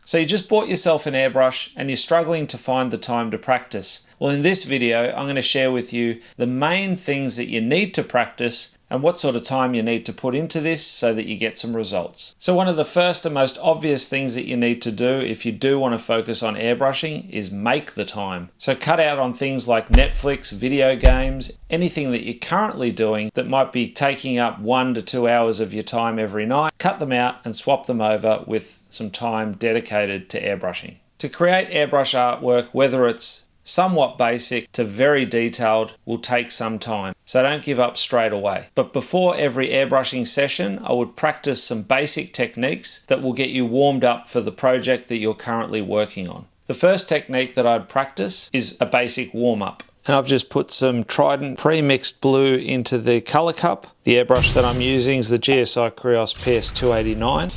So you just bought yourself an airbrush and you're struggling to find the time to practice. Well, in this video, I'm going to share with you the main things that you need to practice and what sort of time you need to put into this so that you get some results. So one of the first and most obvious things that you need to do if you do want to focus on airbrushing is make the time. So cut out on things like Netflix, video games, anything that you're currently doing that might be taking up 1 to 2 hours of your time every night. Cut them out and swap them over with some time dedicated to airbrushing. To create airbrush artwork, whether it's somewhat basic to very detailed, will take some time. So don't give up straight away. But before every airbrushing session, I would practice some basic techniques that will get you warmed up for the project that you're currently working on. The first technique that I'd practice is a basic warm-up. And I've just put some Trident pre-mixed blue into the color cup. The airbrush that I'm using is the GSI Krios PS289.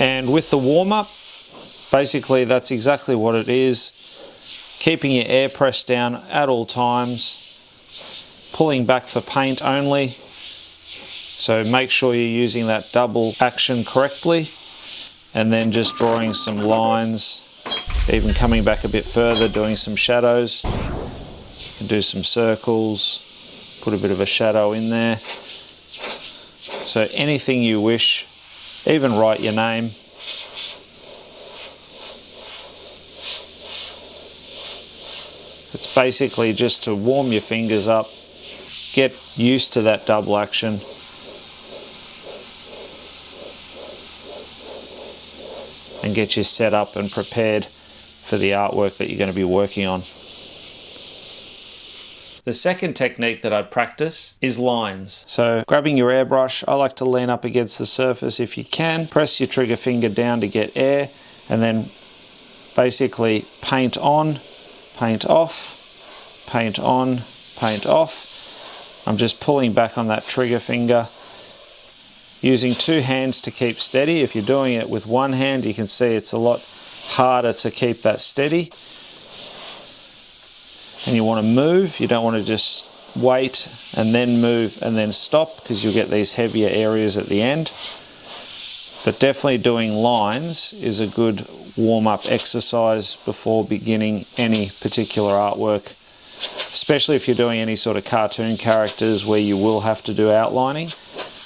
And with the warm-up, basically that's exactly what it is. Keeping your air pressed down at all times, pulling back for paint only, so make sure you're using that double action correctly, and then just drawing some lines, even coming back a bit further, doing some shadows. You can do some circles, put a bit of a shadow in there. So anything you wish, even write your name. It's basically just to warm your fingers up, get used to that double action. And get you set up and prepared for the artwork that you're going to be working on. The second technique that I'd practice is lines. So grabbing your airbrush, I like to lean up against the surface if you can. Press your trigger finger down to get air, and then basically paint on, paint off, paint on, paint off. I'm just pulling back on that trigger finger, using two hands to keep steady. If you're doing it with one hand, you can see it's a lot harder to keep that steady. And you want to move, you don't want to just wait and then move and then stop, because you'll get these heavier areas at the end. But definitely doing lines is a good warm-up exercise before beginning any particular artwork, especially if you're doing any sort of cartoon characters where you will have to do outlining.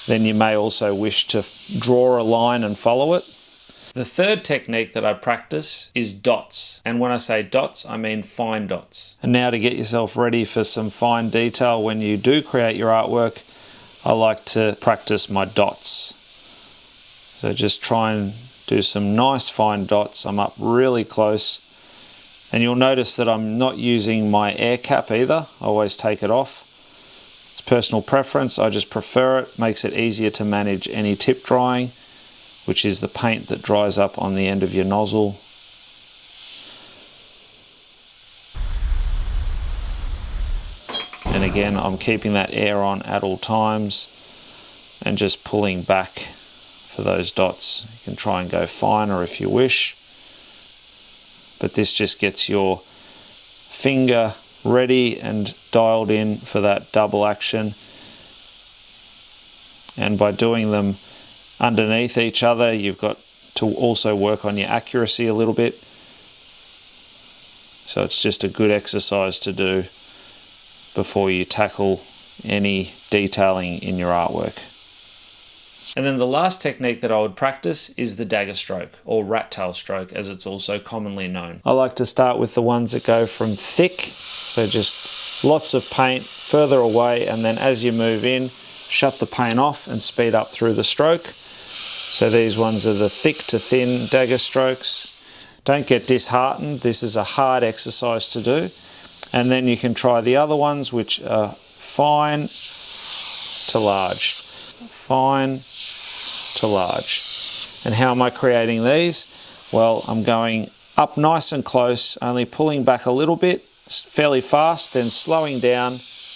Then you may also wish to draw a line and follow it. The third technique that I practice is dots. And when I say dots, I mean fine dots. And now to get yourself ready for some fine detail when you do create your artwork, I like to practice my dots. So just try and do some nice fine dots. I'm up really close. And you'll notice that I'm not using my air cap either. I always take it off. It's personal preference. I just prefer it. Makes it easier to manage any tip drying, which is the paint that dries up on the end of your nozzle. And again, I'm keeping that air on at all times and just pulling back for those dots. You can try and go finer if you wish, but this just gets your finger ready and dialed in for that double action. And by doing them underneath each other, you've got to also work on your accuracy a little bit. So it's just a good exercise to do before you tackle any detailing in your artwork. And then the last technique that I would practice is the dagger stroke, or rat tail stroke as it's also commonly known. I like to start with the ones that go from thick, so just lots of paint further away, and then as you move in, shut the paint off and speed up through the stroke. So these ones are the thick to thin dagger strokes. Don't get disheartened, this is a hard exercise to do. And then you can try the other ones, which are fine to large. Fine to large. And how am I creating these? Well, I'm going up nice and close, only pulling back a little bit, fairly fast, then slowing down,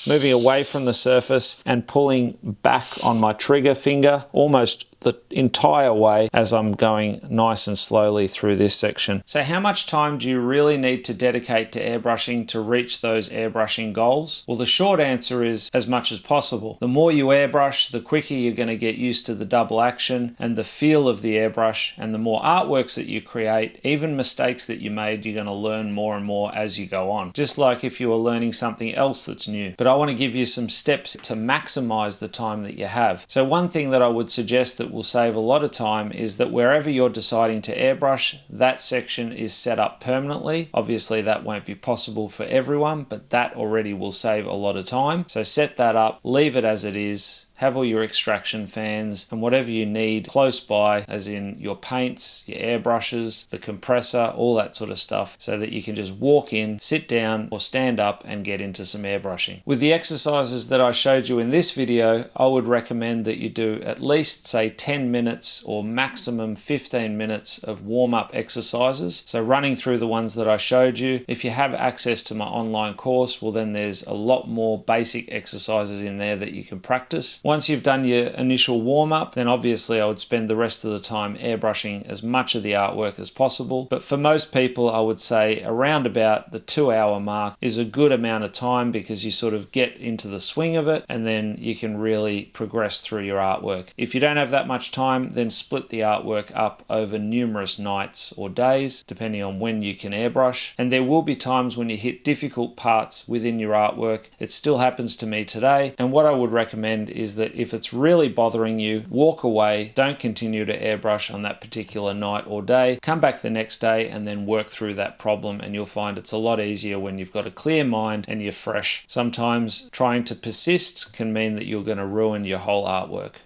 moving away from the surface and pulling back on my trigger finger, almost the entire way as I'm going nice and slowly through this section. So how much time do you really need to dedicate to airbrushing to reach those airbrushing goals? Well, the short answer is as much as possible. The more you airbrush, the quicker you're going to get used to the double action and the feel of the airbrush, and the more artworks that you create, even mistakes that you made, you're going to learn more and more as you go on. Just like if you were learning something else that's new. But I want to give you some steps to maximize the time that you have. So one thing that I would suggest that will save a lot of time is that wherever you're deciding to airbrush, that section is set up permanently. Obviously that won't be possible for everyone, but that already will save a lot of time. So set that up, leave it as it is. Have all your extraction fans and whatever you need close by, as in your paints, your airbrushes, the compressor, all that sort of stuff, so that you can just walk in, sit down or stand up and get into some airbrushing. With the exercises that I showed you in this video, I would recommend that you do at least say 10 minutes or maximum 15 minutes of warm-up exercises. So running through the ones that I showed you. If you have access to my online course, well then there's a lot more basic exercises in there that you can practice. Once you've done your initial warm-up, then obviously I would spend the rest of the time airbrushing as much of the artwork as possible. But for most people, I would say around about the 2-hour mark is a good amount of time, because you sort of get into the swing of it and then you can really progress through your artwork. If you don't have that much time, then split the artwork up over numerous nights or days, depending on when you can airbrush. And there will be times when you hit difficult parts within your artwork. It still happens to me today. And what I would recommend is that if it's really bothering you, walk away, don't continue to airbrush on that particular night or day, come back the next day and then work through that problem, and you'll find it's a lot easier when you've got a clear mind and you're fresh. Sometimes trying to persist can mean that you're going to ruin your whole artwork.